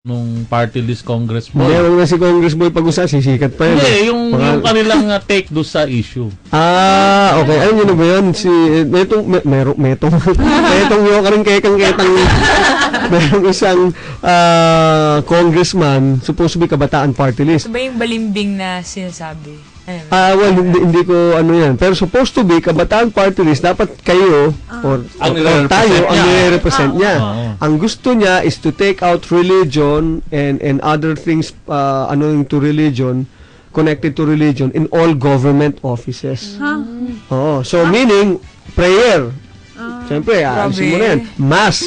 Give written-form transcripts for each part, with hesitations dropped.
nung party list congressman. Meron na si Congress Boy pag-usa, sisikat pa yun. Hindi, yung kanilang take do sa issue. Okay. Ayun yun na ba yun? Metong yung karing kekang-ketang merong isang congressman, supposed to be kabataan party list. Ito ba yung balimbing na sinasabi? Well, hindi ko ano yan. Pero supposed to be, kabataan party list, dapat kayo or tayo ang nire-represent niya. Ang gusto niya is to take out religion and other things to religion, connected to religion in all government offices. So meaning, prayer. Siyempre, alisin mo na yan. Mass.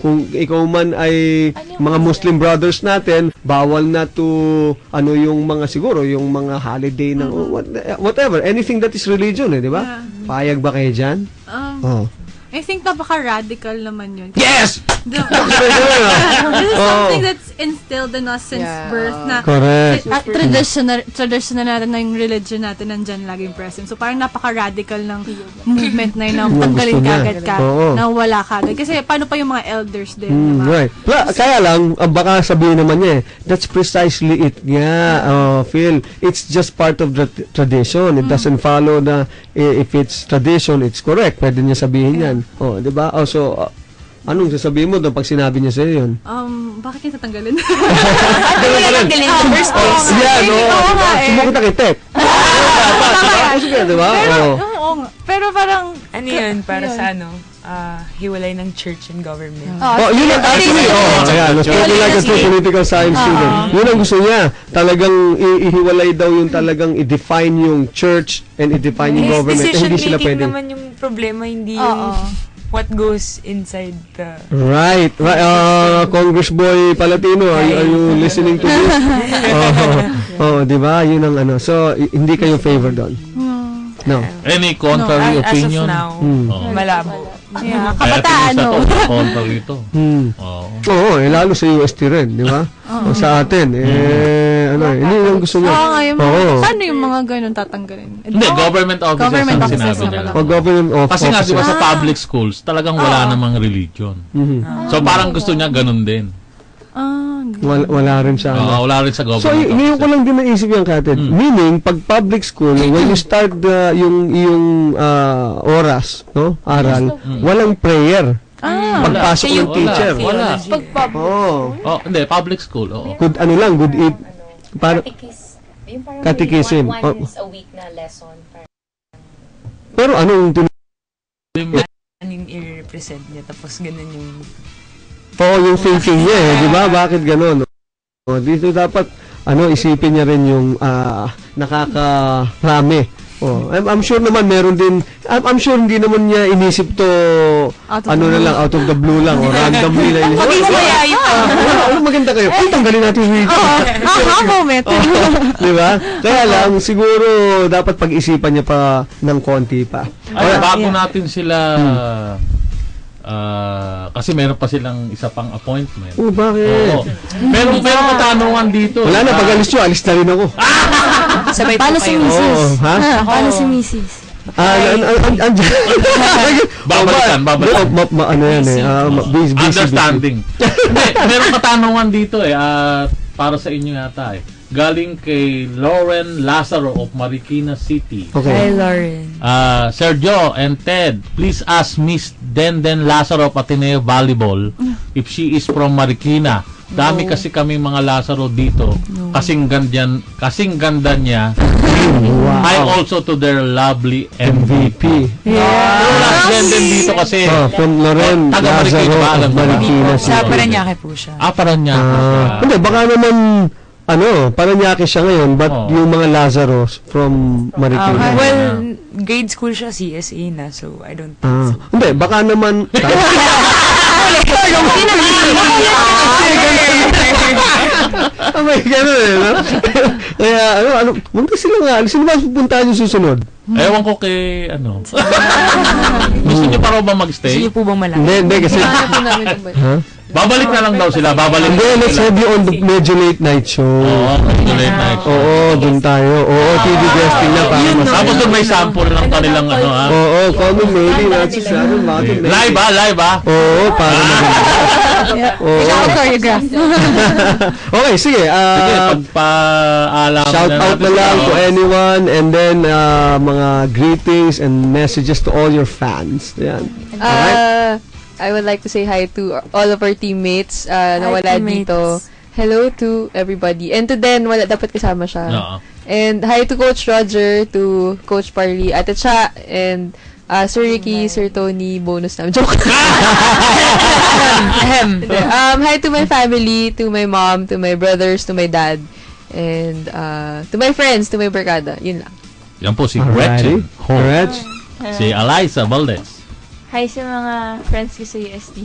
Kung ikaw man ay mga Muslim brothers natin, bawal na to yung mga siguro yung mga holiday ng whatever, anything that is religion, di ba? Payag ba kayo diyan? I think napaka-radical naman yun. Yes! This is something that's instilled in us since birth na correct. Traditional natin na yung religion natin nandyan laging present. So parang napaka-radical ng movement na yun na tanggalin kagad ka, na wala kagad. Kasi paano pa yung mga elders din? Right. Kaya lang, baka sabihin naman niya that's precisely it nga, Phil. It's just part of the tradition. It doesn't follow na if it's tradition, it's correct. Pwede niya sabihin yan. Di ba? So, anong sasabihin mo doon pag sinabi niya sa'yo yun? Bakit niya tatanggalin? Tanggalin in the first place. Sumukot na kitek. Di ba? Pero parang, ano yun, para sa hiwalay ng church and government. Yun ang actually, speaking like a true political science student, yun ang gusto niya. Talagang ihiwalay daw yung talagang i-define yung church and i-define yung government. Hindi sila pwede. Decision-making naman yung problema, hindi yung what goes inside the... Right. Congress Boy Palatino, are you listening to this? Di ba? Yun ang So, hindi kayo favor doon? No. Any contrary opinion? As of now, malabo. Kabataan, contrary ito. Lalo sa UST rin, di ba? Sa atin, hindi lang gusto niya. Paano yung mga ganun tatanggalin? Hindi, government offices ang sinabi nila. Kasi nga, di ba sa public schools, talagang wala namang religion. So, parang gusto niya ganun din. Wala rin sa wala rin sa government. So, ngayon ko lang din naisip yung Kated. Meaning, pag public school, when you start yung oras, aral, walang prayer. Pagpasok ng teacher. Wala. Hindi, public school. Good catechism. Once a week na lesson. Pero anong Anong i-represent niya, tapos ganun yung... yung thinking niya di ba? Bakit ganun? Dito dapat, isipin niya rin yung nakakarami. I'm sure naman meron din, I'm sure hindi naman niya inisip to, out of the blue lang, o randomly na inisip. Maganda kayo. Tanggalin natin yung video. Moment. Di ba? Kaya lang, siguro, dapat pag-isipan niya pa ng konti pa. Bago natin sila... kasi meron pa silang isa pang appointment. Bakit? Meron katanungan dito. Wala na, pag alis nyo, alis na rin ako. Sabay paano si Mrs.? Paano si Mrs.? Babalikan. Understanding. Meron katanungan dito para sa inyo yata galing kay Lauren Lazaro of Marikina City. Hi, Lauren. Sergio and Ted, please ask Miss Denden Lazaro of Ateneo Volleyball if she is from Marikina. Dami kasi kami mga Lazaro dito. Kasing ganda niya. I also to their lovely MVP. Last Denden dito kasi. From Lauren Lazaro of Marikina City. Sa Paranaque po siya. Paranaque. Hindi, baka naman Paranaque siya ngayon, but yung mga Lazaros from Marikina. Well, grade school siya, CSA na, so I don't think so. Hindi, baka naman... May gano'n Kaya, huwag na sila nga. Sino ba pupuntahan yung susunod? Ewan ko kay, Gusto niyo pa raw ba mag-stay? Gusto niyo po bang malaman? Hindi, kasi... Babalik na lang daw sila. Babalik Hindi, let's have you on the medyo late night show. Oo, late night. Oo, dun tayo. Oo, TV guesting na para mas... Tapos doon may sample ng kanilang Oo, call me maybe, not si Sharon, bakit maybe. Live ba? Oo, para Choreograph. Okay, sige. Sige, pagpaalam Shout out na lang to anyone and then mga greetings and messages to all your fans. Yan. Alright? I would like to say hi to all of our teammates na wala dito. Hello to everybody. And to Den, wala dapat kasama siya. And hi to Coach Roger, to Coach Parley, Ate Cha, and Sir Ricky, Sir Tony, bonus na. Joke. Hi to my family, to my mom, to my brothers, to my dad, and to my friends, to my barkada. Yun lang. Yan po si Gretchen. Si Eliza Valdez. Hi sa mga friends ko sa UST.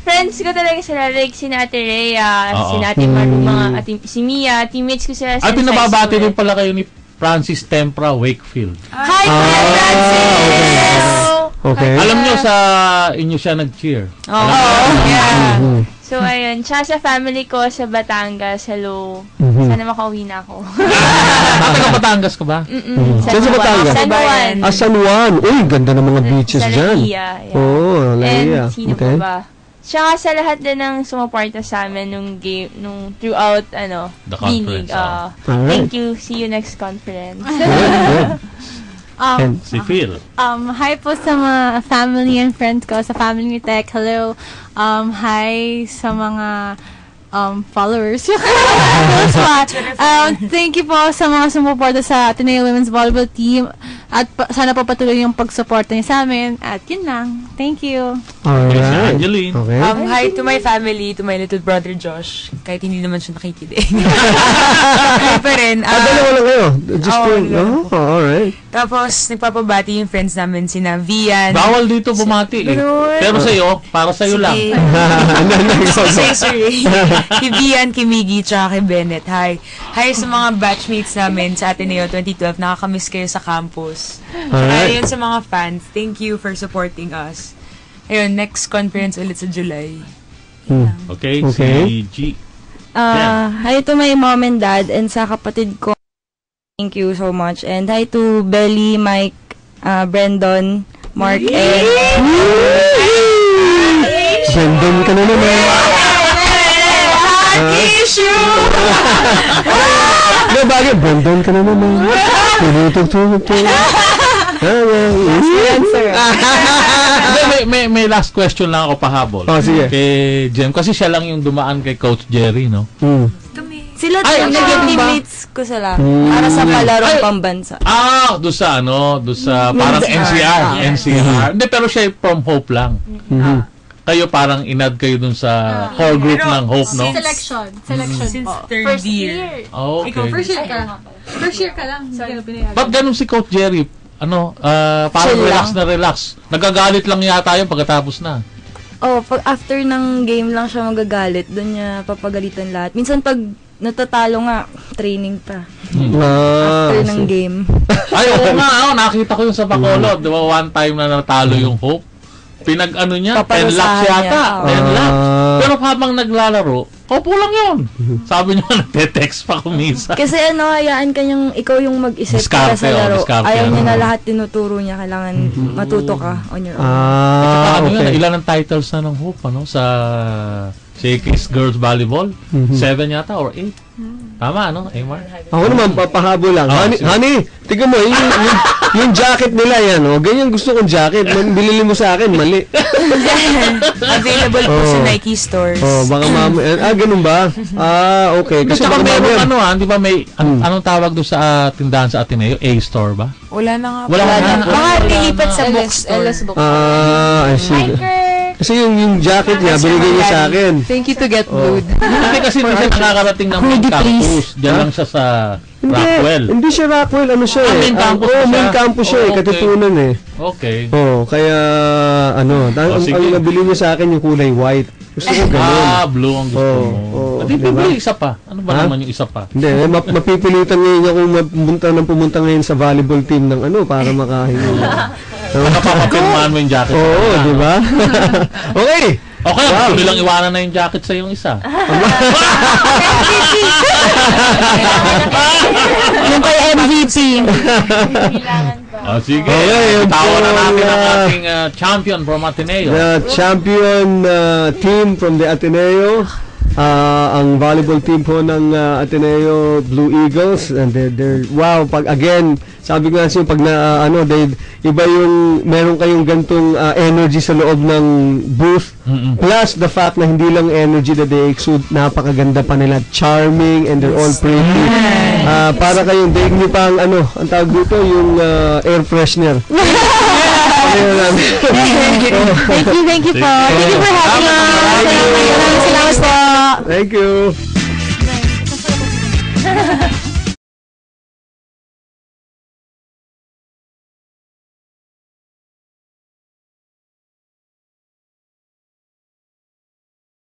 Friends ko talaga sila, like si Ate Rhea, si Ate Maru, si Mia, teammates ko sila sa pinababati rin pala kayo ni Francis Tempra Wakefield. Hi, Francis! Okay. Alam nyo sa inyo siya nag-cheer. Yeah. So, ayun. Siya sa family ko sa Batangas. Hello. Sana makauwi na ako. Taga Batangas ka ba? Saan sa Batangas? San Juan. San Juan. Uy, ganda ng mga beaches dyan. Oo, Laia. And sino pa ba? Siya sa lahat din ng sumuporta sa amin nung game, throughout, the conference. Thank you. See you next conference. Si Phil. Hi po sa mga family and friends ko, sa family ni Tech. Hello. Hi sa mga followers. Thank you po sa mga sumuporta sa Ateneo Women's Volleyball Team. At sana po patuloy yung pagsuporta niyo sa amin. At yun lang. Thank you. Alright. Angeline. Okay. Hi to my family, to my little brother Josh. Kahit hindi naman siya nakikinig. Hi pa rin. Dalawa lang kayo. Just alright. Tapos, nagpapabati yung friends namin, sina Vian. Bawal dito bumati eh. Pero sa'yo, para sa'yo lang. Si Vian, kay Miggy, tsaka kay Bennett. Hi. Hi sa mga batchmates namin sa Ateneo 2012. Nakakamiss kayo sa campus. Ayun sa mga fans. Thank you for supporting us. Ayun, next conference ulit sa July. Okay. Si G. Hi to my mom and dad and sa kapatid ko. Thank you so much. And hi to Belly, Mike, Brandon, Mark, and... Brandon ka na naman. Bagay, Brandon ka na naman. May last question lang ako pahabol. Sige. Kay Jem. Kasi siya lang yung dumaan kay Coach Jerry, no? Sila naging teammates ko sila para sa palarong pambansa. Doon sa parang NCR. Hindi, pero siya from Hope lang. Kayo parang inad kayo dun sa core group ng Hope, no? Selection Since po. third year. Okay. First year ka lang. Ba't ganun si Coach Jerry? Parang relax. Nagagalit lang yata yun pagkatapos na. Pag after ng game lang siya magagalit, doon niya papagalitan lahat. Minsan pag natatalo nga, training pa. After ng game. Oo nga, nakita ko yung sa Bacolod. Di ba, one time na natalo yung Hope? Pinag-ano niya, 10 laps yata. 10 laps. Pero habang naglalaro, kaupo lang yun. Sabi niya, nagte-text pa kumisa. Kasi hayaan ka niyang ikaw yung mag-isip para sa laro. Ayaw niya na lahat tinuturo niya. Kailangan matuto ka on your own. Okay. Ilan ang titles na ng Hope, sa Shakey's Girls Volleyball? 7 yata or 8? Tama, Aymar? Ako naman, papahabol lang. Honey, tignan mo, yung jacket nila yan, ganyan gusto kong jacket. Bilili mo sa akin, mali. Available po sa Nike stores. Baka ganun ba? Okay. Kasi baka meron di ba may, anong tawag doon sa tindahan sa Ateneo? A-store ba? Wala na nga. Wala na. Baka nilipat sa bookstore. LS bookstore. I see. Kasi yung jacket niya, binigay niya sa akin. Thank you to Get Blued. Hindi kasi hindi siya nakakarating ng main campus. Diyan lang siya sa Rockwell. Hindi siya Rockwell, ano siya eh. Main campus siya. Main campus siya Okay. katutunan eh. Okay. Kaya ang nabili niya sa akin yung kulay white. Gusto ko ganun. Blue ang gusto mo. Di ba isa pa? Ano ba naman yung isa pa? Hindi, mapipilitan ngayon ako pumunta ngayon sa volleyball team ng para makahingi. Nakapapapirmahan mo yung jacket. Oo, di ba? Okay. Okay, bilang iwanan na yung jacket sa yung isa. Yung kay MVP. Sige. Tawa na natin ang ating champion from Ateneo. The champion team from the Ateneo. Ang volleyball team po ng Ateneo Blue Eagles, and they're wow, pag again sabi ko nga siya, pag iba yung meron kayong gantong energy sa loob ng booth, plus the fact na hindi lang energy that they exude, napakaganda pa nila, charming, and they're all pretty. Para kayong daig niyo pang ang tawag dito, yung air freshener. Thank you po. Thank you for having us. Salamat po. Thank you.